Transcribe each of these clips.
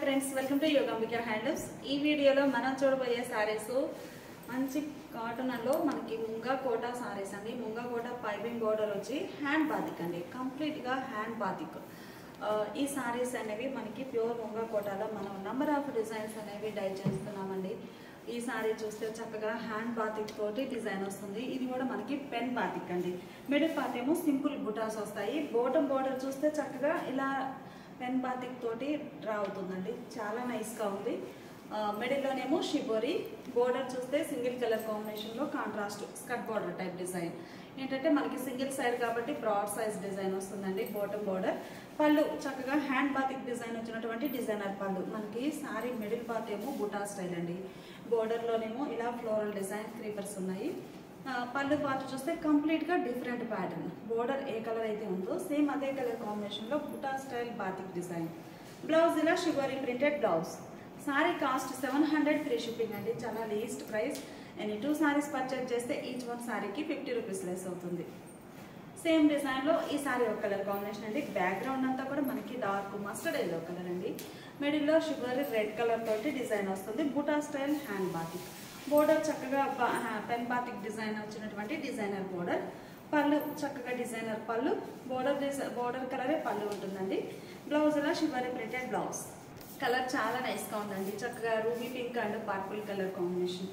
Friends, welcome to Yogambika handlooms. ఈ వీడియోలో మనం చూడబోయే సారీస్ మంచి కాటన్ లో మనకి ముంగా కోటా సారీస్ అండి. ముంగా కోటా పైపింగ్ బోర్డర్ వచ్చి హ్యాండ్ బాతిక్ అండి, కంప్లీట్ గా హ్యాండ్ బాతిక్. ఈ సారీస్ అనేవి మనకి ప్యూర్ ముంగా కోటాలో మనం నంబర్ ఆఫ్ డిజైన్స్ అనేవి డై చేస్తున్నామండి. ఈ సారీ చూస్తే చక్కగా హ్యాండ్ బాతిక్ తోటి డిజైన్ వస్తుంది. ఇది కూడా మనకి పెన్ బాతిక్ అండి. మిడిల్ పార్ట్ ఏమో సింపుల్ బుటాస్ వస్తాయి. బాటమ్ బోర్డర్ చూస్తే చక్కగా ఇలా పెన్ బాతిక్ తోటి డ్రా అవుతుందండి. చాలా నైస్గా ఉంది. మిడిల్లోనేమో షిబోరి బోర్డర్ చూస్తే సింగిల్ కలర్ కాంబినేషన్లో contrast skirt border type design. ఏంటంటే మనకి సింగిల్ సైడ్ కాబట్టి బ్రాడ్ సైజ్ డిజైన్ వస్తుందండి. బాటమ్ బోర్డర్ పళ్ళు చక్కగా హ్యాండ్ బాతిక్ డిజైన్ వచ్చినటువంటి డిజైనర్ పళ్ళు. మనకి సారీ మిడిల్ పార్ట్ ఏమో బుటా స్టైల్ అండి. బోర్డర్లోనేమో ఇలా ఫ్లోరల్ డిజైన్ క్రీపర్స్ ఉన్నాయి. పళ్ళు పార్ట్ చూస్తే కంప్లీట్గా డిఫరెంట్ ప్యాటర్న్. బోర్డర్ ఏ కలర్ అయితే ఉందో సేమ్ అదే కలర్ కాంబినేషన్లో buta style batik design. Blouse ఇలా shibori printed blouse. Sari cost 700 free shipping అండి. చాలా least price. Any 2 saris purchase చేస్తే ఈచ్ వన్ సారీకి 50 రూపీస్ లెస్ అవుతుంది. సేమ్ డిజైన్లో ఈ సారీ ఒక కలర్ కాంబినేషన్ అండి. బ్యాక్గ్రౌండ్ అంతా కూడా మనకి డార్క్ మస్టర్డ్ ఎల్లో కలర్ అండి. మిడిల్లో షుగర్ రెడ్ కలర్ తోటి డిజైన్ వస్తుంది. Buta style hand batik. Border చక్కగా పెన్ బాతిక్ డిజైన్ వచ్చినటువంటి డిజైనర్ బోర్డర్. పళ్ళు చక్కగా డిజైనర్ పళ్ళు. బోర్డర్ కలరే పళ్ళు ఉంటుందండి. బ్లౌజ్ ఇలా షుగర్ ప్రింటెడ్ బ్లౌజ్. కలర్ చాలా నైస్గా ఉందండి. చక్కగా ruby pink and purple colour combination.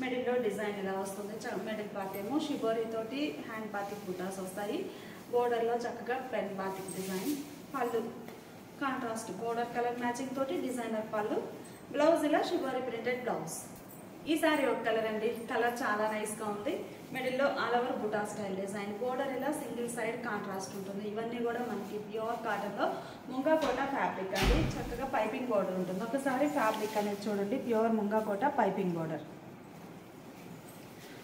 మిడిల్లో డిజైన్ ఇలా వస్తుంది. మిడిల్ పార్ట్ ఏమో షిబోరీ తోటి హ్యాండ్ బాతిక్ బుటాస్ వస్తాయి. బోర్డర్లో చక్కగా pen batik design. Pallu contrast border colour matching తోటి డిజైనర్ పళ్ళు. బ్లౌజ్ ఇలా షిబోరీ ప్రింటెడ్ బ్లౌజ్. ఈ సారీ ఒక కలర్ అండి. కలర్ చాలా నైస్గా ఉంది. మిడిల్లో all over buta style design. Border ఇలా సింగిల్ సైడ్ కాంట్రాస్ట్ ఉంటుంది. ఇవన్నీ కూడా మనకి ప్యూర్ కాటన్లో ముంగా కోటా ఫ్యాబ్రిక్ అండి. చక్కగా పైపింగ్ బోర్డర్ ఉంటుంది. ఒకసారి ఫ్యాబ్రిక్ అనేది చూడండి. Pure munga quota piping border.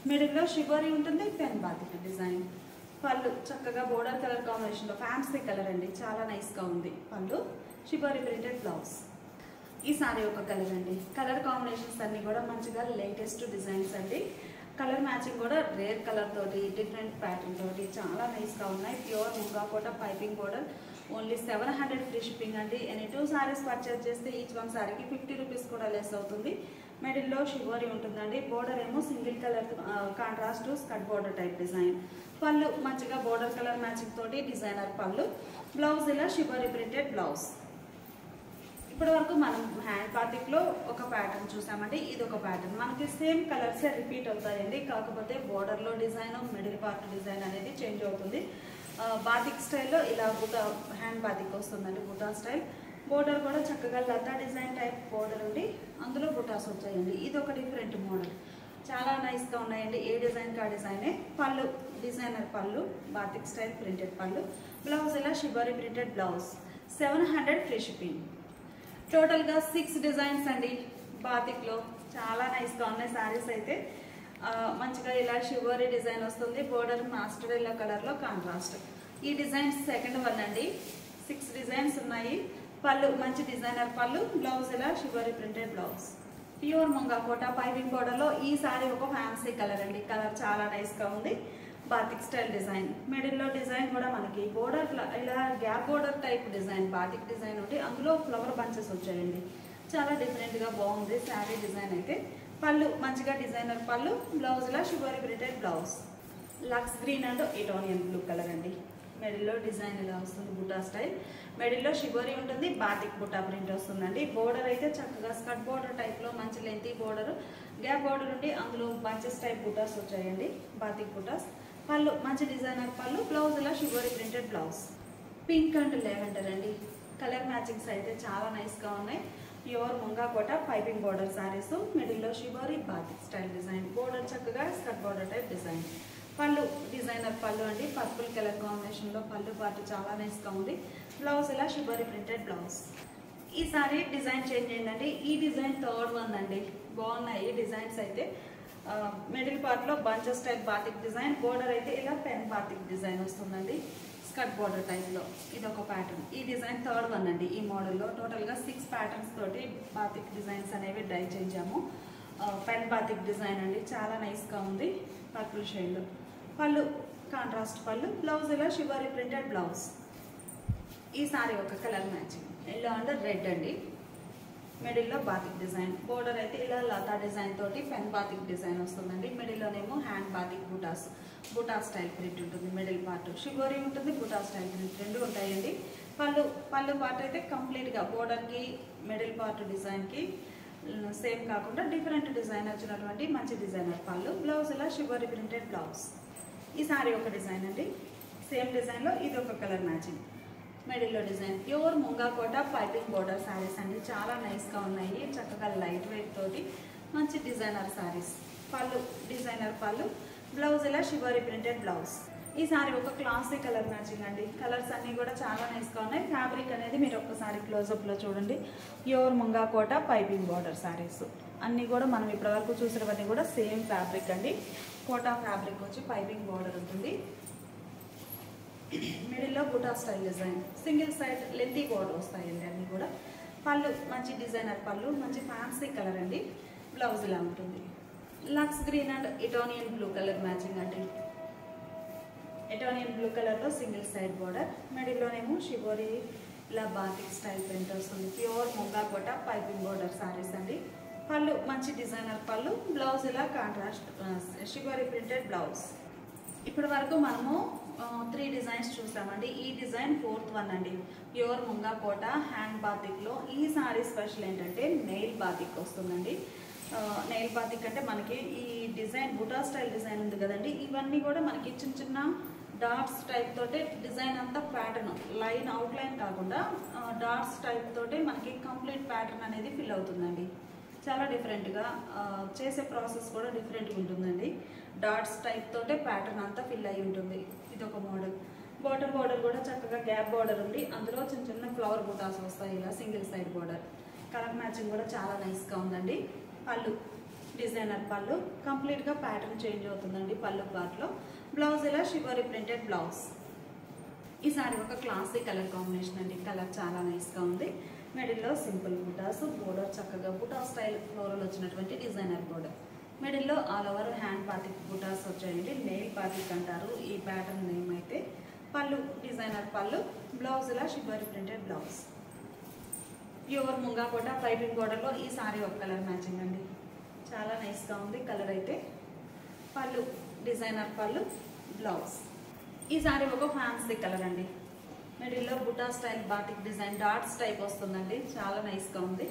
మిడిల్లో షిబోరీ ఉంటుంది. Pen batik design. పళ్ళు చక్కగా బోర్డర్ కలర్ కాంబినేషన్లో ఫ్యాన్సీ కలర్ అండి. చాలా నైస్గా ఉంది. Pallu shibori printed blouse. ఈ సారీ ఒక కలర్ అండి. కలర్ కాంబినేషన్స్ అన్నీ కూడా మంచిగా లేటెస్ట్ డిజైన్స్ అండి. కలర్ మ్యాచింగ్ కూడా రేర్ కలర్ తోటి డిఫరెంట్ ప్యాటర్న్ తోటి చాలా నైస్గా ఉన్నాయి. Pure munga quota piping border. Only 700 free shipping అండి. ఎనీ 2 సారీస్ పర్చేజ్ చేస్తే ఈచ్ వన్ సారీకి 50 రూపీస్ కూడా లెస్ అవుతుంది. మిడిల్లో షివోరీ ఉంటుందండి. బోర్డర్ ఏమో single colour contrast skirt border type design. పళ్ళు మంచిగా బోర్డర్ కలర్ మ్యాచింగ్ తోటి డిజైనర్ పళ్ళు. బ్లౌజ్ ఇలా షివోరీ ప్రింటెడ్ బ్లౌజ్. ఇప్పటి వరకు మనం హ్యాండ్ బాతిక్లో ఒక ప్యాటర్న్ చూసామండి. ఇది ఒక ప్యాటర్న్. మనకి సేమ్ కలర్సే రిపీట్ అవుతాయండి. కాకపోతే బోర్డర్లో డిజైన్ మిడిల్ పార్ట్ డిజైన్ అనేది చేంజ్ అవుతుంది. బాతిక్ స్టైల్లో ఇలా బుటా హ్యాండ్ బాతిక్ వస్తుందండి. బుటా స్టైల్. బోర్డర్ కూడా చక్కగా లతా డిజైన్ టైప్ బోర్డర్ ఉండి అందులో బుటాస్ వచ్చాయండి. ఇది ఒక డిఫరెంట్ మోడల్. చాలా నైస్గా ఉన్నాయండి. ఏ డిజైన్కి ఆ డిజైనే. పళ్ళు డిజైనర్ పళ్ళు. బాతిక్ స్టైల్ ప్రింటెడ్ పళ్ళు. బ్లౌజ్ ఇలా shibori printed blouse. 700 free shipping. టోటల్గా 6 డిజైన్స్ అండి బాతిక్లో. చాలా నైస్గా ఉన్నాయి శారీస్ అయితే. మంచిగా ఇలా షివోరీ డిజైన్ వస్తుంది. బోర్డర్ మాస్టర్ ఎల్లో కలర్లో కాంట్రాస్ట్. ఈ డిజైన్స్ సెకండ్ వన్ అండి. 6 డిజైన్స్ ఉన్నాయి. పళ్ళు మంచి డిజైనర్ పళ్ళు. బ్లౌజ్ ఇలా shibori printed blouse. Pure munga quota piping బోర్డర్లో ఈ సారీ ఒక ఫ్యాన్సీ కలర్ అండి. కలర్ చాలా నైస్గా ఉంది. Batik style design. మిడిల్లో డిజైన్ కూడా మనకి బోర్డర్ ఇలా gap border type design batik design ఉంటే అందులో ఫ్లవర్ బంచెస్ వచ్చాయండి. చాలా డిఫరెంట్గా బాగుంది శారీ డిజైన్ అయితే. పళ్ళు మంచిగా డిజైనర్ పళ్ళు. బ్లౌజ్ ఇలా shibori printed blouse. Lux green and Italian blue colour అండి. మిడిల్లో డిజైన్ ఇలా వస్తుంది. బుటా స్టైల్. మిడిల్లో షివోరీ ఉంటుంది. బాతిక్ బుటా ప్రింట్ వస్తుందండి. బోర్డర్ అయితే చక్కగా స్కర్ట్ బోర్డర్ టైప్లో మంచి లెంతీ బోర్డర్ గ్యాప్ బోర్డర్ ఉండి అందులో బంచెస్ టైప్ బుటాస్ వచ్చాయండి. బాతిక్ బుటాస్. పళ్ళు మంచి డిజైనర్ పళ్ళు. బ్లౌజ్ ఇలా shibori printed blouse. Pink and lavender అండి. కలర్ మ్యాచింగ్స్ అయితే చాలా నైస్గా ఉన్నాయి. Pure munga quota piping border saris. మిడిల్లో shibori batik style design. Border చక్కగా skirt border type design. Pallu designer pallu అండి. పర్పుల్ కలర్ కాంబినేషన్లో పళ్ళు పార్ట్ చాలా నైస్గా ఉంది. బ్లౌజ్ ఇలా షివోరీ ప్రింటెడ్ బ్లౌజ్. ఈ సారీ డిజైన్ చేంజ్ అయిందండి. ఈ డిజైన్ థర్డ్ వన్ అండి. బాగున్నాయి ఈ డిజైన్స్ అయితే. మిడిల్ పార్ట్లో bunches type batik design. Border అయితే ఇలా పెన్ బాతిక్ డిజైన్ వస్తుందండి. స్కర్ట్ బోర్డర్ టైప్లో ఇది ఒక ప్యాటర్న్. ఈ డిజైన్ థర్డ్ వన్ అండి. ఈ మోడల్లో టోటల్గా 6 ప్యాటర్న్స్ తోటి బాతిక్ డిజైన్స్ అనేవి డై చేయించాము. పెన్ బాతిక్ డిజైన్ అండి. చాలా నైస్గా ఉంది. పర్పుల్ షేడ్లో పళ్ళు కాంట్రాస్ట్ పళ్ళు. బ్లౌజ్ ఇలా షివోరీ ప్రింటెడ్ బ్లౌజ్. ఈ సారీ ఒక colour matching yellow and red అండి. మిడిల్లో బాతిక్ డిజైన్. బోర్డర్ అయితే ఇలా లతా డిజైన్ తోటి పెన్ బాతిక్ డిజైన్ వస్తుందండి. మిడిల్లోనేమో hand batik buta style print ఉంటుంది. మిడిల్ పార్ట్ షిబోరి ఉంటుంది, బుటా స్టైల్ ప్రింట్ రెండు ఉంటాయండి. పళ్ళు పార్ట్ అయితే కంప్లీట్గా బోర్డర్కి మిడిల్ పార్ట్ డిజైన్కి సేమ్ కాకుండా డిఫరెంట్ డిజైన్ వచ్చినటువంటి మంచి డిజైనర్ పళ్ళు. బ్లౌజ్ ఇలా షిబోరి ప్రింటెడ్ బ్లౌజ్. ఈ సారీ ఒక డిజైన్ అండి. సేమ్ డిజైన్లో ఇది ఒక కలర్ మ్యాచింగ్. మిడిల్లో డిజైన్ ప్యూర్ ముంగా కోట పైపింగ్ బోర్డర్ శారీస్ అండి. చాలా నైస్గా ఉన్నాయి. చక్కగా లైట్ వెయిట్ తోటి మంచి డిజైనర్ శారీస్. పళ్ళు డిజైనర్ పళ్ళు, బ్లౌజ్ ఇలా షిబోరి ప్రింటెడ్ బ్లౌజ్. ఈ సారీ ఒక క్లాసిక్ కలర్ మ్యాచింగ్ అండి. కలర్స్ అన్నీ కూడా చాలా నైస్గా ఉన్నాయి. ఫ్యాబ్రిక్ అనేది మీరు ఒక్కసారి క్లోజప్లో చూడండి. ప్యూర్ ముంగా కోట పైపింగ్ బోర్డర్ శారీస్ అన్నీ కూడా మనం ఇప్పటివరకు చూసినవన్నీ కూడా సేమ్ ఫ్యాబ్రిక్ అండి. కోటా ఫ్యాబ్రిక్ వచ్చి పైపింగ్ బోర్డర్ ఉంటుంది. మిడిల్లో buta style design, single side lengthy border వస్తాయండి అన్నీ కూడా. పళ్ళు మంచి డిజైనర్ పళ్ళు, మంచి ఫ్యాన్సీ కలర్ అండి. బ్లౌజ్ ఇలా ఉంటుంది. Lux green and Italian blue colour matching అండి. ఇటానియన్ బ్లూ కలర్లో సింగిల్ సైడ్ బోర్డర్. మిడిల్లోనేమో షిబోరి ఇలా బాతిక్ స్టైల్ ప్రింట్ వస్తుంది. ప్యూర్ ముంగా కోట పైపింగ్ బోర్డర్ శారీస్ అండి. పళ్ళు మంచి డిజైనర్ పళ్ళు, బ్లౌజ్ ఇలా కాంట్రాస్ట్ షిబోరి ప్రింటెడ్ బ్లౌజ్. ఇప్పటి వరకు మనము 3 డిజైన్స్ చూసామండి. ఈ డిజైన్ 4th వన్ అండి. ప్యూర్ ముంగా కోట హ్యాండ్ బాతిక్లో. ఈ సారీ స్పెషల్ ఏంటంటే నెయిల్ బాతిక్ వస్తుందండి. నెయిల్ బాతిక్ అంటే మనకి ఈ డిజైన్ బుటా స్టైల్ డిజైన్ ఉంది కదండి, ఇవన్నీ కూడా మనకి చిన్న చిన్న డాట్స్ టైప్ తోటే డిజైన్ అంతా ప్యాటర్న్ లైన్ అవుట్ లైన్ కాకుండా డాట్స్ టైప్ తోటే మనకి కంప్లీట్ ప్యాటర్న్ అనేది ఫిల్ అవుతుందండి. చాలా డిఫరెంట్గా చేసే ప్రాసెస్ కూడా డిఫరెంట్గా ఉంటుందండి. డాట్స్ టైప్ తోటే ప్యాటర్న్ అంతా ఫిల్ అయి ఉంటుంది. ఇది ఒక మోడల్. బోర్డర్ కూడా చక్కగా గ్యాప్ బోర్డర్ ఉంది. అందులో చిన్న చిన్న ఫ్లవర్ బుటాస్ వస్తాయి ఇలా single side border. Colour matching కూడా చాలా నైస్గా ఉందండి. పళ్ళు డిజైనర్ పళ్ళు, కంప్లీట్గా ప్యాటర్న్ చేంజ్ అవుతుందండి పళ్ళు పార్ట్లో. బ్లౌజ్ ఇలా షిబోరి ప్రింటెడ్ బ్లౌజ్. ఈ సారీ ఒక క్లాసిక్ కలర్ కాంబినేషన్ అండి. కలర్ చాలా నైస్గా ఉంది. మిడిల్లో సింపుల్ బుటాస్, బోర్డర్ చక్కగా బుటా స్టైల్ ఫ్లోరల్ వచ్చినటువంటి డిజైనర్ బోర్డర్. మిడిల్లో ఆల్ ఓవర్ హ్యాండ్ బాతిక్ బుటాస్ వచ్చాయండి. నెయిల్ బాతిక్ అంటారు ఈ ప్యాటర్న్ నేమ్ అయితే. పళ్ళు డిజైనర్ పళ్ళు, బ్లౌజ్ ఇలా shibori printed blouse. Pure munga కోట పైపింగ్ బోర్డర్లో ఈ సారీ ఒక కలర్ మ్యాచింగ్ అండి. చాలా నైస్గా ఉంది కలర్ అయితే. పళ్ళు డిజైనర్ పళ్ళు, బ్లౌజ్. ఈ సారీ ఒక ఫ్యాన్సీ కలర్ అండి. మిడిల్లో buta style batik design dots type వస్తుందండి. చాలా నైస్గా ఉంది.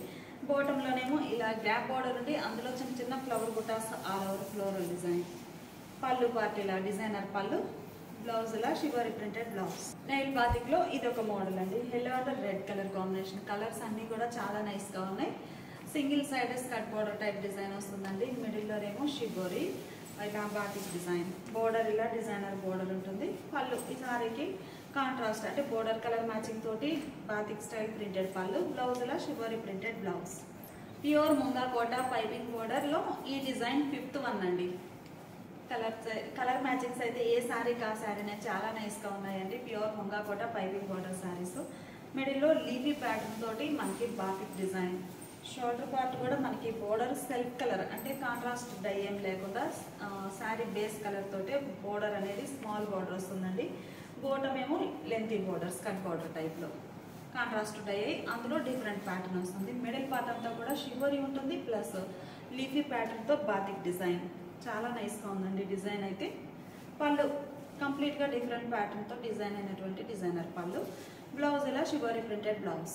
బాటంలోనేమో ఇలా గ్యాప్ బోర్డర్ ఉండి అందులో చిన్న చిన్న ఫ్లవర్ బుటాస్ ఆల్ ఓవర్ ఫ్లోరల్ డిజైన్. పళ్ళు పార్ట్ ఇలా డిజైనర్ పళ్ళు, బ్లౌజ్ ఇలా షిబోరి ప్రింటెడ్ బ్లౌజ్. నెయిల్ బాతిక్లో ఇది ఒక మోడల్ అండి. Yellow and red colour combination. Colours అన్నీ కూడా చాలా నైస్గా ఉన్నాయి. Single side skirt border type design వస్తుందండి. మిడిల్లోనేమో షిబోరి ఇలా బాటిక్ డిజైన్. బోర్డర్ ఇలా డిజైనర్ బోర్డర్ ఉంటుంది. పళ్ళు ఈ సారీకి కాంట్రాస్ట్ అంటే బోర్డర్ కలర్ మ్యాచింగ్ తోటి బాతిక్ స్టైల్ ప్రింటెడ్ పళ్ళు, బ్లౌజ్ ఇలా shibori printed blouse. Pure munga కోట పైపింగ్ బోర్డర్లో ఈ డిజైన్ 5th వన్ అండి. కలర్ మ్యాచింగ్స్ అయితే ఏ శారీకి ఆ శారీనే చాలా నైస్గా ఉన్నాయండి. ప్యూర్ ముంగా కోట పైపింగ్ బోర్డర్ శారీస్. మిడిల్లో లీఫీ ప్యాటర్న్ తోటి మనకి బాతిక్ డిజైన్. షోల్డర్ పార్ట్ కూడా మనకి బోర్డర్ సెల్ఫ్ కలర్ అంటే కాంట్రాస్ట్ డై ఏం లేకుండా శారీ బేస్ కలర్ తోటే బోర్డర్ అనేది స్మాల్ బోర్డర్ వస్తుందండి. బోటం ఏమో లెంతీ బోర్డర్ స్కర్ట్ బోర్డర్ టైప్లో కాంట్రాస్ట్ డై అయ్యి అందులో డిఫరెంట్ ప్యాటర్న్ వస్తుంది. మిడిల్ పార్ట్ అంతా కూడా షిబోరి ఉంటుంది ప్లస్ లీఫీ ప్యాటర్న్తో బాతిక్ డిజైన్. చాలా నైస్గా ఉందండి డిజైన్ అయితే. పళ్ళు కంప్లీట్గా డిఫరెంట్ ప్యాటర్న్తో డిజైన్ అయినటువంటి డిజైనర్ పళ్ళు, బ్లౌజ్ ఇలా shibori printed blouse.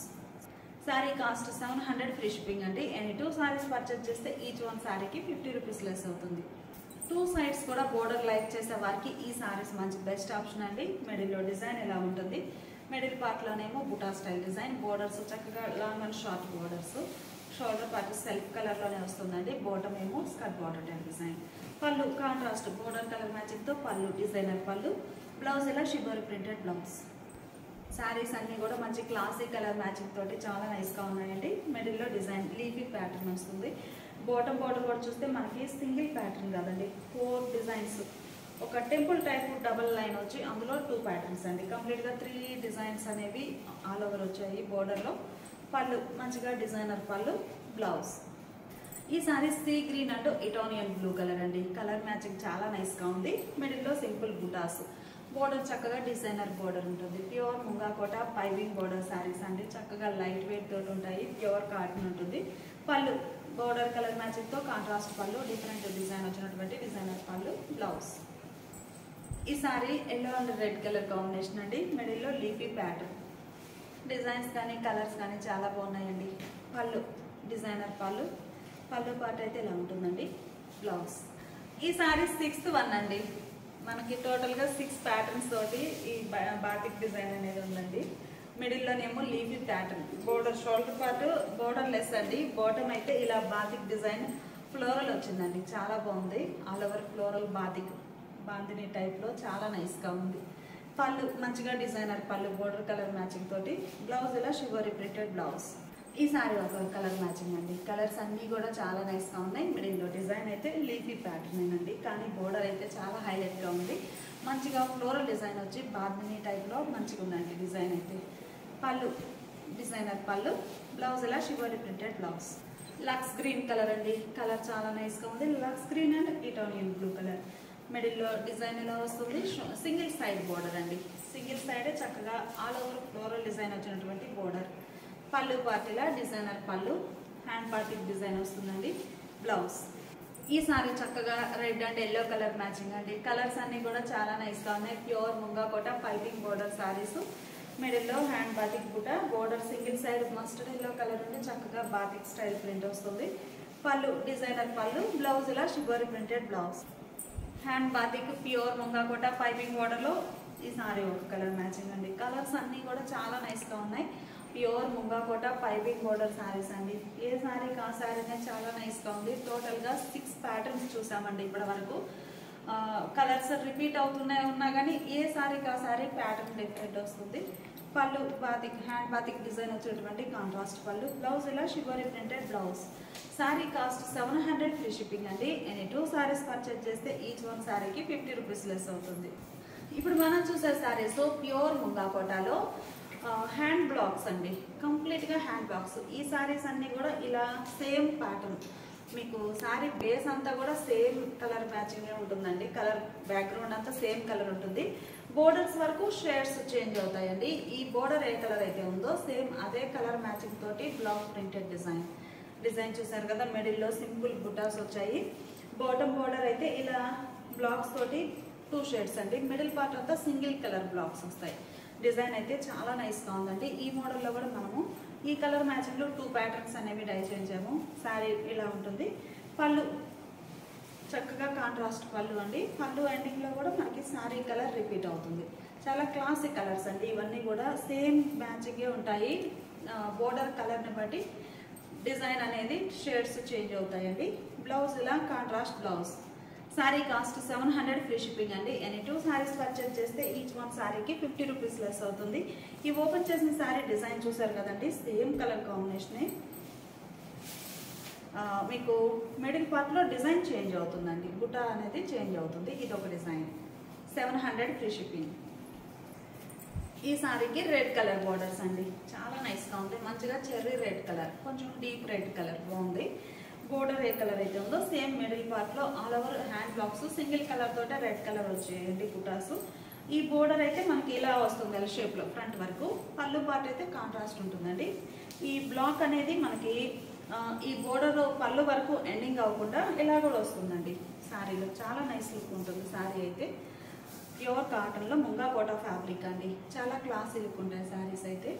Sari cost 700 free shipping అండి. ఎనీ 2 సారీస్ పర్చేజ్ చేస్తే ఈచ్ వన్ శారీకి 50 రూపీస్ లెస్ అవుతుంది. 2 సైడ్స్ కూడా బోర్డర్ లైక్ చేసే వారికి ఈ సారీస్ మంచి బెస్ట్ ఆప్షన్ అండి. మిడిల్లో డిజైన్ ఇలా ఉంటుంది. మిడిల్ పార్ట్లోనేమో బుటా స్టైల్ డిజైన్. బోర్డర్స్ చక్కగా long and short borders. Shoulder part self కలర్లోనే వస్తుందండి. బోటం ఏమో skirt border type design. Pallu contrast border colour మ్యాచింగ్తో పళ్ళు డిజైనర్ పళ్ళు, బ్లౌజ్ ఇలా షిబోరి ప్రింటెడ్ బ్లౌజ్. శారీస్ అన్నీ కూడా మంచి క్లాసిక్ కలర్ మ్యాచింగ్ తోటి చాలా నైస్గా ఉన్నాయండి. మిడిల్లో డిజైన్ లీఫీ ప్యాటర్న్ వస్తుంది. బాటమ్ బోర్డర్ కూడా చూస్తే మనకి సింగిల్ ప్యాటర్న్ కాదండి, 4 డిజైన్స్. ఒక టెంపుల్ టైప్ డబల్ లైన్ వచ్చి అందులో 2 ప్యాటర్న్స్ అండి. కంప్లీట్గా 3 డిజైన్స్ అనేవి ఆల్ ఓవర్ వచ్చాయి బోర్డర్లో. పళ్ళు మంచిగా డిజైనర్ పళ్ళు, బ్లౌజ్. ఈ సారీ సీ గ్రీన్ అంటూ ఇటానియన్ బ్లూ కలర్ అండి. కలర్ మ్యాచింగ్ చాలా నైస్గా ఉంది. మిడిల్లో సింపుల్ బుటాస్. బోర్డర్ చక్కగా డిజైనర్ బోర్డర్ ఉంటుంది. ప్యూర్ ముంగాకోట పైవింగ్ బోర్డర్ శారీస్ అండి. చక్కగా లైట్ వెయిట్ తోటి ఉంటాయి. ప్యూర్ కాటన్ ఉంటుంది. పళ్ళు బోర్డర్ కలర్ మ్యాచింగ్ తో కాంట్రాస్ట్ పళ్ళు, డిఫరెంట్ డిజైన్ వచ్చినటువంటి డిజైనర్ పళ్ళు, బ్లౌజ్. ఈ sorry yellow and red colour combination అండి. మిడిల్లో లీఫీ ప్యాటర్న్. డిజైన్స్ కానీ కలర్స్ కానీ చాలా బాగున్నాయండి. పళ్ళు డిజైనర్ పళ్ళు, పళ్ళు పార్ట్ అయితే ఇలా ఉంటుందండి. బ్లౌజ్. ఈ సారీ 6th వన్ అండి. మనకి టోటల్గా 6 ప్యాటర్న్స్ తోటి ఈ బాటిక్ డిజైన్ అనేది ఉందండి. మిడిల్లోనేమో leafy pattern, border shoulder part borderless అండి. బాటమ్ అయితే ఇలా బాతిక్ డిజైన్ ఫ్లోరల్ వచ్చిందండి. చాలా బాగుంది. All over floral batik bandhani టైప్లో చాలా నైస్గా ఉంది. పళ్ళు మంచిగా designer pallu, border colour matching తోటి. బ్లౌజ్ ఇలా షివరీ ప్రింటెడ్ బ్లౌజ్. ఈ సారీ ఒక కలర్ మ్యాచింగ్ అండి. కలర్స్ అన్నీ కూడా చాలా నైస్గా ఉన్నాయి. మిడిల్లో డిజైన్ అయితే లీఫీ ప్యాటర్న్ అండి, కానీ బోర్డర్ అయితే చాలా హైలైట్గా ఉంది. మంచిగా ఫ్లోరల్ డిజైన్ వచ్చి బాందిని టైప్లో మంచిగా ఉందండి డిజైన్ అయితే. పళ్ళు డిజైనర్ పళ్ళు, బ్లౌజ్ ఇలా shibori printed blouse. Lux green colour అండి. కలర్ చాలా నైస్గా ఉంది. Lux green and Italian blue colour. మిడిల్లో డిజైన్ ఎలా వస్తుంది, సింగిల్ సైడ్ బోర్డర్ అండి. సింగిల్ సైడ్ చక్కగా ఆల్ ఓవర్ ఫ్లోరల్ డిజైన్ వచ్చినటువంటి బోర్డర్. పళ్ళు పార్టీలా డిజైనర్ పళ్ళు, హ్యాండ్ పార్టీకి డిజైన్ వస్తుందండి. బ్లౌజ్. ఈ సారీ చక్కగా red and yellow colour matching అండి. కలర్స్ అన్ని కూడా చాలా నైస్గా ఉన్నాయి. Pure munga kota piping border saris. మిడిల్లో హ్యాండ్ బాతిక్ బుట్ట, border single side mustard yellow colour ఉంటే చక్కగా బాతిక్ స్టైల్ ప్రింట్ వస్తుంది. పళ్ళు డిజైనర్ పళ్ళు, బ్లౌజ్ ఇలా shibori printed blouse. Hand batik pure munga kota piping బోర్డర్లో ఈ సారీ ఒక కలర్ మ్యాచింగ్ అండి. కలర్స్ అన్నీ కూడా చాలా నైస్గా ఉన్నాయి. Pure munga kota piping border saris అండి. ఏ శారీకి ఆ శారీనే చాలా నైస్గా ఉంది. టోటల్గా 6 ప్యాటర్న్స్ చూసామండి ఇప్పటి వరకు. కలర్స్ రిపీట్ అవుతున్నాయి ఉన్నా కానీ ఏ శారీకి ఆ శారీ ప్యాటర్న్ డిఫరెంట్ వస్తుంది. పళ్ళు బాతిక్, హ్యాండ్ బాతిక్ డిజైన్ వచ్చేటువంటి కాంట్రాస్ట్ పళ్ళు. బ్లౌజ్ ఇలా shibori printed blouse. Sari cost 700 free shipping అండి. ఎనీ 2 శారీస్ పర్చేజ్ చేస్తే ఈచ్ వన్ శారీకి 50 రూపీస్ లెస్ అవుతుంది. ఇప్పుడు మనం చూసే శారీస్ ప్యూర్ ముంగాకోటలో హ్యాండ్ బ్లాక్స్ అండి. కంప్లీట్గా హ్యాండ్ బ్లాక్స్. ఈ శారీస్ అన్నీ కూడా ఇలా సేమ్ ప్యాటర్న్. మీకు శారీ బేస్ అంతా కూడా సేమ్ కలర్ మ్యాచింగ్ ఉంటుందండి. కలర్ బ్యాక్గ్రౌండ్ అంతా సేమ్ కలర్ ఉంటుంది. బోర్డర్స్ వరకు షేడ్స్ చేంజ్ అవుతాయండి. ఈ బోర్డర్ ఏ కలర్ అయితే ఉందో సేమ్ అదే కలర్ మ్యాచింగ్ తోటి బ్లాక్ ప్రింటెడ్ డిజైన్ చూసారు కదా. మిడిల్లో సింపుల్ బుటాస్ వచ్చాయి. బాటమ్ బోర్డర్ అయితే ఇలా బ్లాక్స్ తోటి 2 షేడ్స్ అండి. మిడిల్ పార్ట్ అంతా సింగిల్ కలర్ బ్లాక్స్ వస్తాయి. డిజైన్ అయితే చాలా నైస్గా ఉందండి. ఈ మోడల్లో కూడా మనము ఈ కలర్ మ్యాచింగ్లో 2 ప్యాటర్న్స్ అనేవి డై చేయించాము. శారీ ఇలా ఉంటుంది. పళ్ళు చక్కగా కాంట్రాస్ట్ పళ్ళు అండి. పళ్ళు ఎండింగ్లో కూడా మనకి శారీ కలర్ రిపీట్ అవుతుంది. చాలా క్లాసిక్ కలర్స్ అండి. ఇవన్నీ కూడా సేమ్ మ్యాచింగే ఉంటాయి. బోర్డర్ కలర్ని బట్టి డిజైన్ అనేది షేడ్స్ చేంజ్ అవుతాయండి. బ్లౌజ్ ఇలా contrast blouse. Sari cost 700 free shipping అండి. ఎనీ 2 శారీస్ పర్చేజ్ చేస్తే ఈచ్ వన్ శారీకి 50 రూపీస్ లెస్ అవుతుంది. ఈ ఓపెన్ చేసిన శారీ డిజైన్ చూసారు కదండి. సేమ్ కలర్ కాంబినేషనే. మీకు మిడిల్ పార్ట్లో డిజైన్ చేంజ్ అవుతుందండి. బుట్ట అనేది చేంజ్ అవుతుంది. ఇది ఒక డిజైన్. 700 free shipping. ఈ సారీకి రెడ్ కలర్ బోర్డర్స్ అండి. చాలా నైస్గా ఉంది. మంచిగా చెర్రీ రెడ్ కలర్, కొంచెం డీప్ రెడ్ కలర్ బాగుంది. బోర్డర్ ఏ కలర్ అయితే ఉందో సేమ్ మిడిల్ పార్ట్లో all over hand blocks single colour తోటే రెడ్ కలర్ వచ్చేయండి బుటాస్. ఈ బోర్డర్ అయితే మనకి ఇలా వస్తుంది ఎల్ షేప్లో ఫ్రంట్ వరకు. పళ్ళు పార్ట్ అయితే కాంట్రాస్ట్ ఉంటుందండి. ఈ బ్లాక్ అనేది మనకి ఈ బోర్డర్ పళ్ళు వరకు ఎండింగ్ అవ్వకుండా ఇలా కూడా వస్తుందండి. శారీలో చాలా నైస్ లుక్ ఉంటుంది. శారీ అయితే ప్యూర్ కాటన్లో ముంగాకోట ఫ్యాబ్రిక్ అండి. చాలా క్లాసీ లుక్ ఉంటాయి శారీస్ అయితే.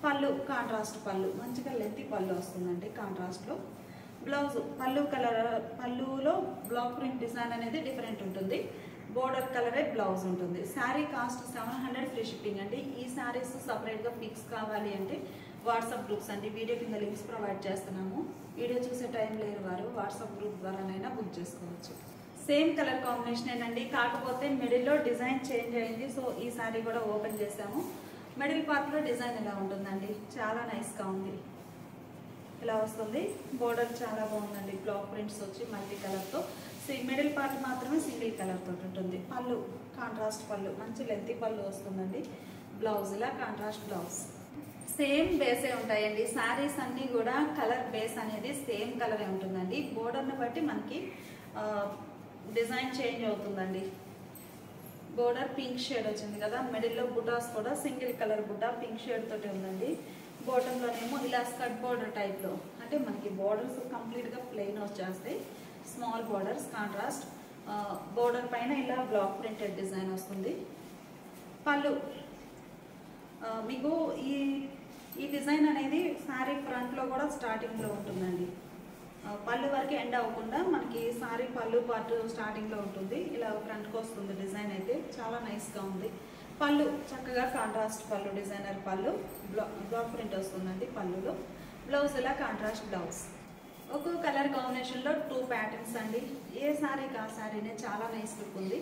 పళ్ళు కాంట్రాస్ట్ పళ్ళు, మంచిగా లెంతీ పళ్ళు వస్తుందండి కాంట్రాస్ట్లో. బ్లౌజ్ పళ్ళు కలర్, పళ్ళులో బ్లాక్ ప్రింట్ డిజైన్ అనేది డిఫరెంట్ ఉంటుంది. బోర్డర్ కలరే బ్లౌజ్ ఉంటుంది. శారీ కాస్ట్ 700 ఫ్రీ షిప్పింగ్ అండి. ఈ శారీస్ సపరేట్గా పిక్స్ కావాలి అంటే వాట్సాప్ గ్రూప్స్ అండి. వీడియో కింద లింక్స్ ప్రొవైడ్ చేస్తున్నాము. వీడియో చూసే టైం లేని వారు వాట్సాప్ గ్రూప్ ద్వారానైనా బుక్ చేసుకోవచ్చు. సేమ్ కలర్ కాంబినేషన్ అండి, కాకపోతే మిడిల్లో డిజైన్ చేంజ్ అయింది. సో ఈ శారీ కూడా ఓపెన్ చేసాము. మిడిల్ పార్ట్లో డిజైన్ ఇలా ఉంటుందండి. చాలా నైస్గా ఉంది. ఇలా వస్తుంది. బోర్డర్ చాలా బాగుందండి. బ్లాక్ ప్రింట్స్ వచ్చి మల్టీ కలర్తో. మిడిల్ పార్ట్ మాత్రమే సింగిల్ కలర్ తోటి ఉంటుంది. పళ్ళు కాంట్రాస్ట్ పళ్ళు, మంచి లెంతీ పళ్ళు వస్తుందండి. బ్లౌజ్ ఇలా కాంట్రాస్ట్ బ్లౌజ్. సేమ్ బేసే ఉంటాయండి. శారీస్ అన్నీ కూడా కలర్ బేస్ అనేది సేమ్ కలరే ఉంటుందండి. బోర్డర్ని బట్టి మనకి డిజైన్ చేంజ్ అవుతుందండి. బోర్డర్ పింక్ షేడ్ వచ్చింది కదా, మిడిల్లో బుటాస్ కూడా single colour buta pink shade తోటి ఉందండి. బాటంలోనేమో ఇలా స్కర్ట్ బోర్డర్ టైప్లో, అంటే మనకి బోర్డర్స్ కంప్లీట్గా ప్లెయిన్ వచ్చేస్తాయి, స్మాల్ బోర్డర్స్ కాంట్రాస్ట్. బోర్డర్ పైన ఇలా బ్లాక్ ప్రింటెడ్ డిజైన్ వస్తుంది. పళ్ళు మీకు ఈ డిజైన్ అనేది శారీ ఫ్రంట్లో కూడా స్టార్టింగ్లో ఉంటుందండి. పళ్ళు వరకు ఎండ్ అవ్వకుండా మనకి శారీ పళ్ళు పార్ట్ స్టార్టింగ్లో ఉంటుంది. ఇలా ఫ్రంట్కి వస్తుంది డిజైన్ అయితే చాలా నైస్గా ఉంది. పళ్ళు చక్కగా కాంట్రాస్ట్ పళ్ళు, డిజైనర్ పళ్ళు, బ్లాక్ ప్రింట్ వస్తుందండి పళ్ళులో. బ్లౌజ్ ఇలా కాంట్రాస్ట్ బ్లౌజ్. ఒక్కో కలర్ కాంబినేషన్లో 2 ప్యాటర్న్స్ అండి. ఏ శారీకి ఆ శారీనే చాలా నైస్ లుక్ ఉంది.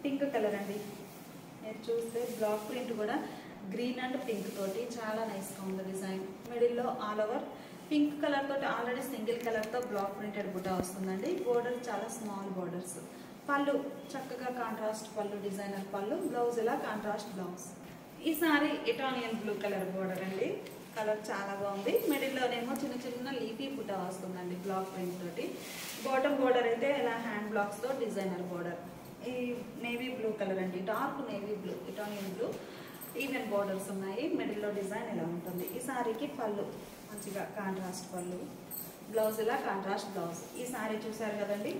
పింక్ కలర్ అండి, మీరు చూస్తే బ్లాక్ ప్రింట్ కూడా గ్రీన్ అండ్ పింక్ తోటి చాలా నైస్గా ఉంది డిజైన్. మిడిల్లో ఆల్ ఓవర్ పింక్ కలర్ తోటి ఆల్రెడీ సింగిల్ కలర్తో బ్లాక్ ప్రింటెడ్ బుటా వస్తుందండి. బోర్డర్ చాలా స్మాల్ బోర్డర్స్. పళ్ళు చక్కగా కాంట్రాస్ట్ పళ్ళు, డిజైనర్ పళ్ళు. బ్లౌజ్ ఇలా కాంట్రాస్ట్ బ్లౌజ్. ఈ sorry Italian blue colour border అండి, కలర్ చాలా బాగుంది. మిడిల్లోనేమో చిన్న చిన్న లీఫీ బుటా వస్తుందండి బ్లాక్ ప్రింట్ తోటి. బాటమ్ బోర్డర్ అయితే ఇలా హ్యాండ్ బ్లాక్స్తో డిజైనర్ బోర్డర్. ఈ నేవీ బ్లూ కలర్ అండి, dark navy blue, Italian blue. Even borders ఉన్నాయి. మిడిల్లో డిజైన్ ఇలా ఉంటుంది. ఈ సారీకి పళ్ళు మంచిగా కాంట్రాస్ట్ పళ్ళు, బ్లౌజ్ ఇలా కాంట్రాస్ట్ బ్లౌజ్. ఈ సారీ చూసారు కదండి,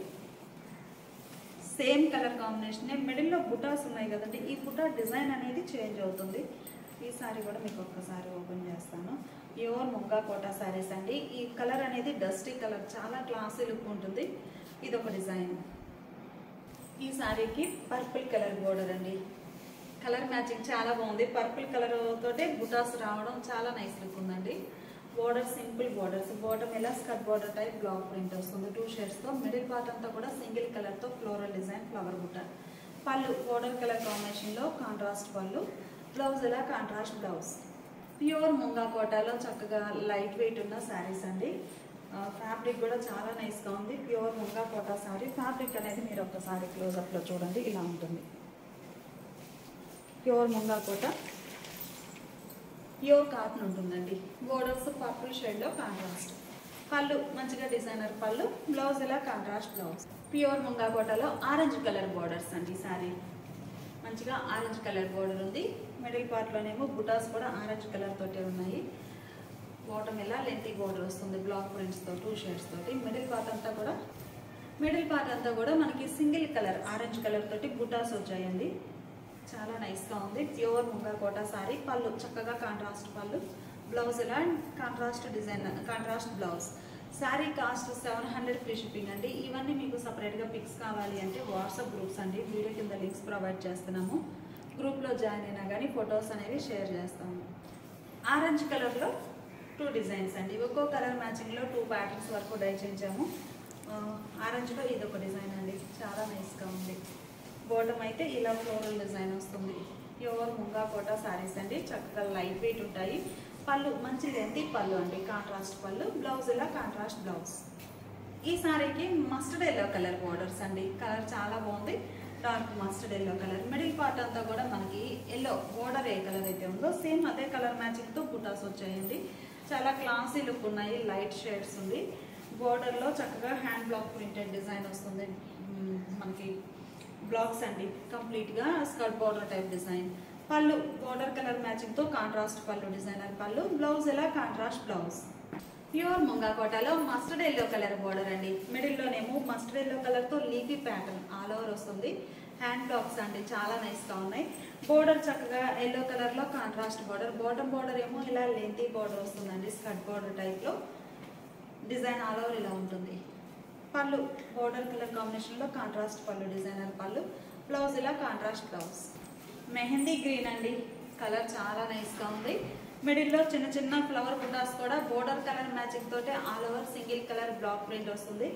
సేమ్ కలర్ కాంబినేషన్. మిడిల్లో బుటాస్ ఉన్నాయి కదండి, ఈ బుటా డిజైన్ అనేది చేంజ్ అవుతుంది. ఈ సారీ కూడా మీకు ఒక్కసారి ఓపెన్ చేస్తాను. ప్యూర్ ముంగా కోటా సారీస్ అండి. ఈ కలర్ అనేది డస్టీ కలర్, చాలా క్లాసీ లుక్ ఉంటుంది. ఇది ఒక డిజైన్. ఈ సారీకి పర్పుల్ కలర్ బోర్డర్ అండి, కలర్ మ్యాచింగ్ చాలా బాగుంది. పర్పుల్ కలర్ తోటే బుటాస్ రావడం చాలా నైస్ లుక్ ఉందండి. Border simple borders. బాటమ్ ఇలా skirt border type block print వస్తుంది 2 షేడ్స్తో. మిడిల్ పార్ట్ అంతా కూడా సింగిల్ కలర్తో ఫ్లోరల్ డిజైన్, ఫ్లవర్ బుట్ట. పళ్ళు బోర్డర్ కలర్ కాంబినేషన్లో కాంట్రాస్ట్ పళ్ళు. బ్లౌజ్ ఇలా కాంట్రాస్ట్ బ్లౌజ్. ప్యూర్ ముంగా కోటాలో చక్కగా లైట్ వెయిట్ ఉన్న శారీస్ అండి. ఫ్యాబ్రిక్ కూడా చాలా నైస్గా ఉంది. ప్యూర్ ముంగా కోటా శారీ. ఫ్యాబ్రిక్ అనేది మీరు ఒక్కసారి క్లోజప్లో చూడండి, ఇలా ఉంటుంది. Pure munga Kota, pure cotton ఉంటుందండి. బోర్డర్స్ పర్పుల్ షేడ్లో కాంట్రాస్ట్. పళ్ళు మంచిగా డిజైనర్ పళ్ళు. బ్లౌజ్ ఇలా కాంట్రాస్ట్ బ్లౌజ్. ప్యూర్ ముంగా కోటలో ఆరెంజ్ కలర్ బోర్డర్స్ అండి. శారీ మంచిగా ఆరెంజ్ కలర్ బోర్డర్ ఉంది. మిడిల్ పార్ట్లోనేమో బుటాస్ కూడా ఆరెంజ్ కలర్ తోటి ఉన్నాయి. బాటమ్ ఇలా లెంతీ బోర్డర్ వస్తుంది బ్లాక్ ప్రింట్స్తో 2 షేడ్స్ తోటి. మిడిల్ పార్ట్ అంతా కూడా మనకి సింగిల్ కలర్ ఆరెంజ్ కలర్ తోటి బుటాస్ వచ్చాయండి. చాలా నైస్గా ఉంది. ప్యూర్ ముంగా కోటా సారీ. పళ్ళు చక్కగా కాంట్రాస్ట్ పళ్ళు. బ్లౌజ్ ఇలా contrast design, contrast blouse. Sari cost 700 free shipping అండి. ఇవన్నీ మీకు సపరేట్గా పిక్స్ కావాలి అంటే వాట్సాప్ గ్రూప్స్ అండి, వీడియో కింద లింక్స్ ప్రొవైడ్ చేస్తున్నాము. గ్రూప్లో జాయిన్ అయినా కానీ ఫొటోస్ అనేవి షేర్ చేస్తాము. ఆరెంజ్ కలర్లో 2 డిజైన్స్ అండి. ఒక్కో కలర్ మ్యాచింగ్లో 2 ప్యాటర్న్స్ వరకు డై చేయించాము. ఆరెంజ్లో ఇది ఒక డిజైన్ అండి, చాలా నైస్గా ఉంది. బాటమ్ అయితే ఇలా ఫ్లోరల్ డిజైన్ వస్తుంది. ప్యూర్ ముంగా కోటా శారీస్ అండి, చక్కగా లైట్ వెయిట్ ఉంటాయి. పళ్ళు మంచి లెంతీ పళ్ళు అండి, కాంట్రాస్ట్ పళ్ళు. బ్లౌజ్ ఇలా కాంట్రాస్ట్ బ్లౌజ్. ఈ సారీకి మస్టర్డ్ ఎల్లో కలర్ బోర్డర్స్ అండి, కలర్ చాలా బాగుంది. Dark mustard yellow colour. Middle part అంతా కూడా మనకి ఎల్లో బోర్డర్ ఏ కలర్ అయితే ఉందో సేమ్ అదే కలర్ మ్యాచింగ్తో బుటాస్ వచ్చాయండి. చాలా క్లాసీ లుక్ ఉన్నాయి, లైట్ షేడ్స్ ఉంది. బోర్డర్లో చక్కగా హ్యాండ్ బ్లాక్ ప్రింటెడ్ డిజైన్ వస్తుంది. మనకి బ్లాక్స్ అండి, కంప్లీట్గా స్కర్ట్ బోర్డర్ టైప్ డిజైన్. పళ్ళు బోర్డర్ కలర్ మ్యాచింగ్తో కాంట్రాస్ట్ పళ్ళు, డిజైనర్ పళ్ళు. బ్లౌజ్ ఇలా కాంట్రాస్ట్ బ్లౌజ్. ప్యూర్ ముంగా కోటాలో మస్టర్డ్ ఎల్లో కలర్ బోర్డర్ అండి. మిడిల్లోనేమో మస్టర్డ్ ఎల్లో కలర్తో లీఫీ ప్యాటర్న్ ఆల్ ఓవర్ వస్తుంది. హ్యాండ్ బ్లాక్స్ అండి, చాలా నైస్గా ఉన్నాయి. బోర్డర్ చక్కగా ఎల్లో కలర్లో కాంట్రాస్ట్ బోర్డర్. బాటమ్ బోర్డర్ ఏమో ఇలా లెంతీ బోర్డర్ వస్తుందండి, స్కర్ట్ బోర్డర్ టైప్లో. డిజైన్ ఆల్ ఓవర్ ఇలా ఉంటుంది. పళ్ళు బోర్డర్ కలర్ కాంబినేషన్లో కాంట్రాస్ట్ పళ్ళు, డిజైనర్ పళ్ళు. బ్లౌజ్ ఇలా కాంట్రాస్ట్ బ్లౌజ్. మెహందీ గ్రీన్ అండి, కలర్ చాలా నైస్గా ఉంది. మిడిల్లో చిన్న చిన్న ఫ్లవర్ బుటాస్ కూడా బోర్డర్ కలర్ మ్యాచింగ్ తోటే all over single colour block print వస్తుంది.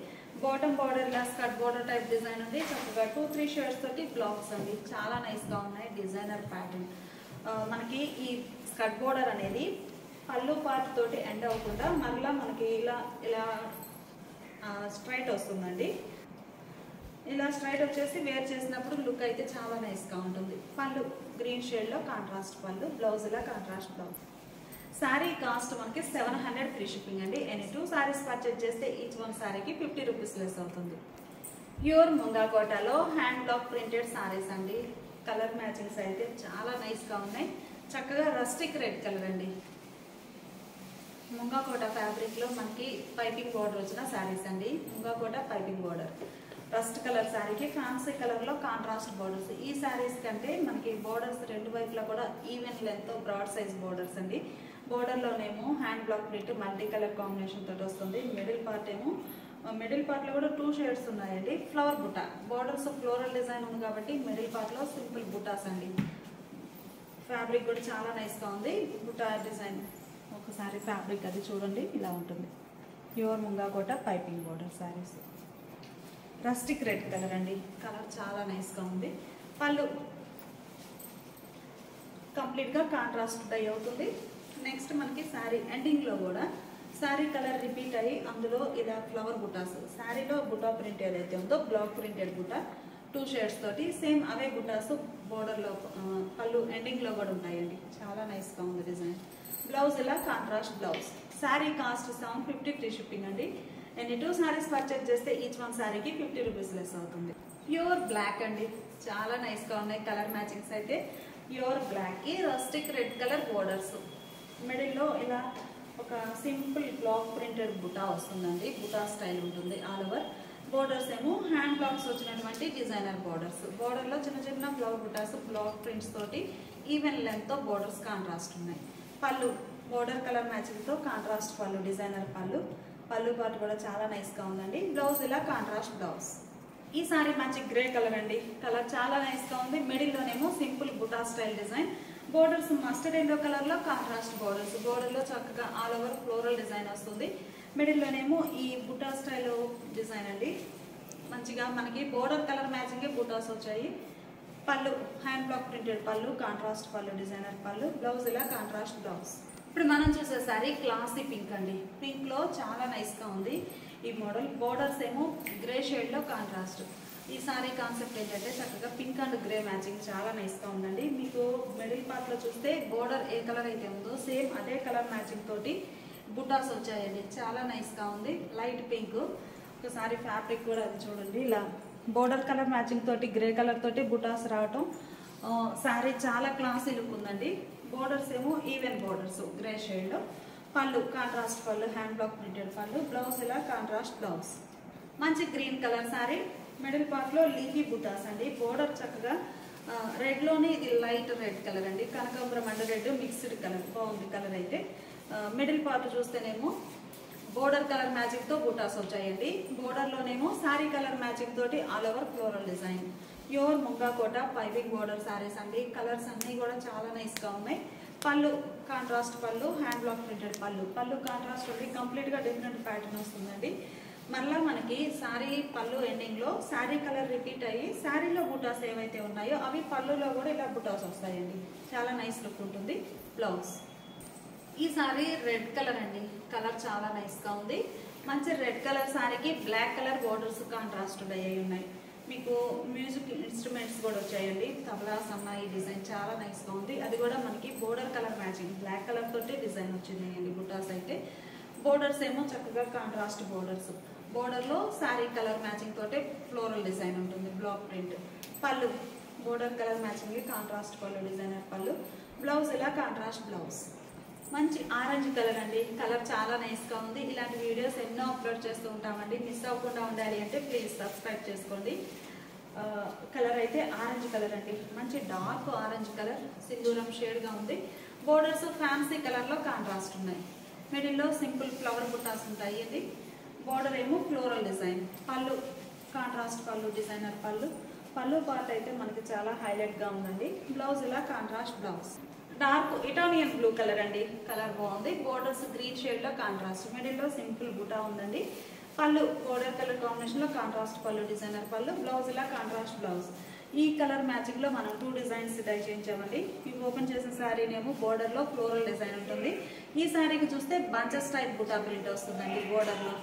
బాటమ్ బోర్డర్ ఇలా స్కర్ట్ బోర్డర్ టైప్ డిజైన్ ఉంది. చక్కగా 2-3 షేడ్స్ తోటి బ్లాక్స్ అండి, చాలా నైస్గా ఉన్నాయి. Designer pattern. మనకి ఈ స్కర్ట్ బోర్డర్ అనేది పళ్ళు పార్ట్ తోటి ఎండ్ అవ్వకుండా మరలా మనకి ఇలా ఇలా స్ట్రైట్ వస్తుందండి. ఇలా స్ట్రైట్ వచ్చేసి వేర్ చేసినప్పుడు లుక్ అయితే చాలా నైస్గా ఉంటుంది. పళ్ళు గ్రీన్ షేడ్లో కాంట్రాస్ట్ పళ్ళు. బ్లౌజ్ ఇలా కాంట్రాస్ట్ బ్లౌజ్. శారీ కాస్ట్ మనకి 700 ఫ్రీ షిప్పింగ్ అండి. ఎనీ 2 సారీస్ పర్చేజ్ చేస్తే ఈచ్ 1 శారీకి 50 రూపీస్ లెస్ అవుతుంది. ప్యూర్ ముంగా కోటాలో హ్యాండ్ బ్లాక్ ప్రింటెడ్ సారీస్ అండి. కలర్ మ్యాచింగ్స్ అయితే చాలా నైస్గా ఉన్నాయి. చక్కగా రస్టిక్ రెడ్ కలర్ అండి. ముంగా కోట ఫ్యాబ్రిక్లో మనకి పైపింగ్ బోర్డర్ వచ్చిన శారీస్ అండి. ముంగా కోట పైపింగ్ బోర్డర్ రస్ట్ కలర్ శారీకి ఫ్యాన్సీ కలర్లో కాంట్రాస్ట్ బోర్డర్స్. ఈ శారీస్ కంటే మనకి బోర్డర్స్ రెండు వైపులా కూడా even length broad size borders అండి. బోర్డర్లోనేమో hand block print multi colour combination తోటి వస్తుంది. మిడిల్ పార్ట్లో కూడా 2 షేడ్స్ ఉన్నాయండి. ఫ్లవర్ బుట్ట బోర్డర్స్ ఫ్లోరల్ డిజైన్ ఉంది కాబట్టి మిడిల్ పార్ట్లో సింపుల్ బుటాస్ అండి. ఫ్యాబ్రిక్ కూడా చాలా నైస్గా ఉంది. బుటా డిజైన్ ఒకసారి ఫ్యాబ్రిక్ అది చూడండి, ఇలా ఉంటుంది. ప్యూర్ ముంగా కోట piping border saris. Rustic red colour అండి. కలర్ చాలా నైస్గా ఉంది. పళ్ళు కంప్లీట్గా కాంట్రాస్ట్ డై అవుతుంది. నెక్స్ట్ మనకి శారీ ఎండింగ్లో కూడా శారీ కలర్ రిపీట్ అయ్యి అందులో ఇలా ఫ్లవర్ బుటాస్. శారీలో బుటా ప్రింట్ ఏదైతే ఉందో బ్లాక్ ప్రింటెడ్ బుటా 2 షేడ్స్ తోటి సేమ్ అవే బుటాస్ బోర్డర్లో పళ్ళు ఎండింగ్లో కూడా ఉంటాయండి. చాలా నైస్గా ఉంది డిజైన్. బ్లౌజ్ ఇలా contrast blouse. Sari cost 750 free shipping అండి. ఎన్ని 2 శారీస్ పర్చేజ్ చేస్తే ఈచ్ వన్ శారీకి 50 రూపీస్ లెస్ అవుతుంది. ప్యూర్ బ్లాక్ అండి. చాలా నైస్గా ఉన్నాయి కలర్ మ్యాచింగ్స్ అయితే. ప్యూర్ బ్లాక్కి రస్టిక్ రెడ్ కలర్ బోర్డర్స్. మిడిల్లో ఇలా ఒక సింపుల్ బ్లాక్ ప్రింటెడ్ బుటా వస్తుందండి. బుటా స్టైల్ ఉంటుంది ఆల్ ఓవర్. బోర్డర్స్ ఏమో హ్యాండ్ బ్లాక్స్ వచ్చినటువంటి డిజైనర్ బోర్డర్స్. బోర్డర్లో చిన్న చిన్న ఫ్లవర్ బుటాస్ బ్లాక్ ప్రింట్స్ తోటి ఈవెన్ లెంత్తో బోర్డర్స్ కాంట్రాస్ట్ ఉన్నాయి. పళ్ళు బోర్డర్ కలర్ మ్యాచింగ్తో కాంట్రాస్ట్ పళ్ళు డిజైనర్ పళ్ళు. పళ్ళు పాటు కూడా చాలా నైస్గా ఉందండి. బ్లౌజ్ ఇలా కాంట్రాస్ట్ బ్లౌజ్. ఈ సారీ మంచి గ్రే కలర్ అండి. కలర్ చాలా నైస్గా ఉంది. మిడిల్లోనేమో simple buta style design. Borders mustard yellow కలర్లో కాంట్రాస్ట్ బోర్డర్స్. బోర్డర్లో చక్కగా ఆల్ ఓవర్ ఫ్లోరల్ డిజైన్ వస్తుంది. మిడిల్లోనేమో ఈ బుటా స్టైల్ డిజైన్ అండి. మంచిగా మనకి బోర్డర్ కలర్ మ్యాచింగే బుటాస్ వచ్చాయి. పళ్ళు హ్యాండ్ బ్లాక్ ప్రింటెడ్ పళ్ళు, కాంట్రాస్ట్ పళ్ళు డిజైనర్ పళ్ళు. బ్లౌజ్ ఇలా కాంట్రాస్ట్ బ్లౌజ్. ఇప్పుడు మనం చూసే సారీ క్లాసీ పింక్ అండి. పింక్లో చాలా నైస్గా ఉంది ఈ మోడల్. బోర్డర్స్ ఏమో గ్రే షేడ్లో కాంట్రాస్ట్. ఈ సారీ కాన్సెప్ట్ ఏంటంటే చక్కగా పింక్ అండ్ గ్రే మ్యాచింగ్ చాలా నైస్గా ఉందండి. మీకు మిడిల్ పార్ట్లో చూస్తే బోర్డర్ ఏ కలర్ అయితే ఉందో సేమ్ అదే కలర్ మ్యాచింగ్ తోటి బుటాస్ వచ్చాయండి. చాలా నైస్గా ఉంది. Light pink. ఒకసారి ఫ్యాబ్రిక్ కూడా అది చూడండి. ఇలా బోర్డర్ కలర్ మ్యాచింగ్ తోటి గ్రే కలర్ తోటి బుటాస్ రావటం శారీ చాలా క్లాసీ లుక్ ఉందండి. బోర్డర్స్ ఏమో ఈవెన్ బోర్డర్స్ గ్రే షేడ్లో. పళ్ళు కాంట్రాస్ట్ పళ్ళు హ్యాండ్ బ్లాక్ ప్రింటెడ్ పళ్ళు. బ్లౌజ్ ఇలా కాంట్రాస్ట్ బ్లౌజ్. మంచి గ్రీన్ కలర్ శారీ. మిడిల్ పార్ట్లో లీఫీ బుటాస్ అండి. బోర్డర్ చక్కగా రెడ్లోనే ఇది లైట్ రెడ్ కలర్ అండి. కనకాంబరం అండ్ రెడ్ మిక్స్డ్ కలర్. బాగుంది కలర్ అయితే. మిడిల్ పార్ట్ చూస్తేనేమో బోర్డర్ కలర్ మ్యాచింగ్తో బుటాస్ వచ్చాయండి. బోర్డర్లోనేమో శారీ కలర్ మ్యాచింగ్ తోటి all over floral design. Pure munga కోట పైపింగ్ బోర్డర్ శారీస్ అండి. కలర్స్ అన్నీ కూడా చాలా నైస్గా ఉన్నాయి. పళ్ళు కాంట్రాస్ట్ పళ్ళు హ్యాండ్ బ్లాక్ ప్రింటెడ్ పళ్ళు. పళ్ళు కాంట్రాస్ట్ ఉంది. కంప్లీట్గా డిఫరెంట్ ప్యాటర్న్ వస్తుందండి. మరలా మనకి శారీ పళ్ళు ఎండింగ్లో శారీ కలర్ రిపీట్ అయ్యి శారీలో బుటాస్ ఏవైతే ఉన్నాయో అవి పళ్ళులో కూడా ఇలా బుటాస్ వస్తాయండి. చాలా నైస్ లుక్ ఉంటుంది. బ్లౌజ్. ఈ సారీ రెడ్ కలర్ అండి. కలర్ చాలా నైస్గా ఉంది. మంచి రెడ్ కలర్ శారీకి బ్లాక్ కలర్ బోర్డర్స్ కాంట్రాస్ట్ అయ్యి ఉన్నాయి. మీకు మ్యూజిక్ ఇన్స్ట్రుమెంట్స్ కూడా వచ్చాయండి. తబలా సన్నాయి డిజైన్ చాలా నైస్గా ఉంది. అది కూడా మనకి border colour matching block colour తోటి డిజైన్ వచ్చిందండి. బుటాస్ అయితే బోర్డర్స్ ఏమో చక్కగా కాంట్రాస్ట్ బోర్డర్స్. బోర్డర్లో శారీ కలర్ మ్యాచింగ్ తోటి ఫ్లోరల్ డిజైన్ ఉంటుంది. Block print. పళ్ళు బోర్డర్ కలర్ మ్యాచింగ్ కాంట్రాస్ట్ పళ్ళు డిజైనర్ పళ్ళు. బ్లౌజ్ ఇలా కాంట్రాస్ట్ బ్లౌజ్. మంచి ఆరెంజ్ కలర్ అండి. కలర్ చాలా నైస్గా ఉంది. ఇలాంటి వీడియోస్ ఎన్నో అప్లోడ్ చేస్తూ ఉంటామండి. మిస్ అవ్వకుండా ఉండాలి అంటే ప్లీజ్ సబ్స్క్రైబ్ చేసుకోండి. కలర్ అయితే ఆరెంజ్ కలర్ అండి. మంచి డార్క్ ఆరెంజ్ కలర్ సింధూరం షేడ్గా ఉంది. బోర్డర్స్ ఫ్యాన్సీ కలర్లో కాంట్రాస్ట్ ఉన్నాయి. మిడిల్లో సింపుల్ ఫ్లవర్ బుటాస్ ఉంటాయి అండి. బోర్డర్ ఏమో ఫ్లోరల్ డిజైన్. పళ్ళు కాంట్రాస్ట్ పళ్ళు డిజైనర్ పళ్ళు. పళ్ళు పార్ట్ అయితే మనకి చాలా హైలైట్గా ఉందండి. బ్లౌజ్ ఇలా contrast blouse. Dark Italian blue colour అండి. కలర్ బాగుంది. బోర్డర్స్ గ్రీన్ షేడ్లో కాంట్రాస్ట్. మిడిల్లో సింపుల్ బుటా ఉందండి. పళ్ళు బోర్డర్ కలర్ కాంబినేషన్లో కాంట్రాస్ట్ పళ్ళు డిజైనర్ పళ్ళు. బ్లౌజ్ ఇలా కాంట్రాస్ట్ బ్లౌజ్. ఈ కలర్ మ్యాచింగ్లో మనం 2 డిజైన్స్ డై చేయించామండి. ఇవి ఓపెన్ చేసిన శారీనేమో బోర్డర్లో ఫ్లోరల్ డిజైన్ ఉంటుంది. ఈ శారీకి చూస్తే బంచెస్ టైప్ బుటా ప్రింట్ వస్తుందండి బోర్డర్లో.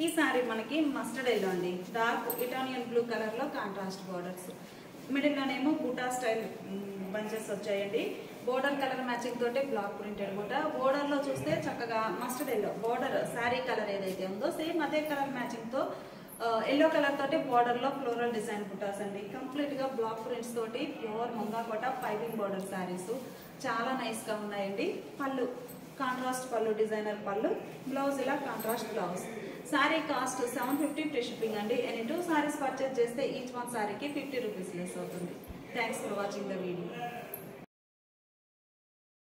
ఈ శారీ మనకి మస్టర్డ్ ఎల్లో అండి. డార్క్ ఇటాలియన్ బ్లూ కలర్లో కాంట్రాస్ట్ బోర్డర్స్. మిడిల్లోనేమో బుటా స్టైల్ బంచెస్ వచ్చాయండి. బోర్డర్ కలర్ మ్యాచింగ్ తోటే బ్లాక్ ప్రింటెడ్ బుటా. బోర్డర్లో చూస్తే చక్కగా mustard yellow border sari colour ఏదైతే ఉందో సేమ్ అదే కలర్ మ్యాచింగ్తో ఎల్లో కలర్ తోటి బార్డర్ లో ఫ్లోరల్ డిజైన్ బుటాస్ అండి. కంప్లీట్ గా బ్లాక్ ప్రింట్స్ తోటి pure munga kota piping border saris చాలా నైస్ గా ఉన్నాయండి. పళ్ళు కాంట్రాస్ట్ పళ్ళు, డిజైనర్ పళ్ళు, బ్లౌజ్ ఇలా contrast blouse. Sari cost 750 free shipping అండి. ఎనీ 2 సారీస్ పర్చేజ్ చేస్తే ఈచ్ వన్ శారీకి 50 రూపీస్ లెస్ అవుతుంది. Thanks for watching the video.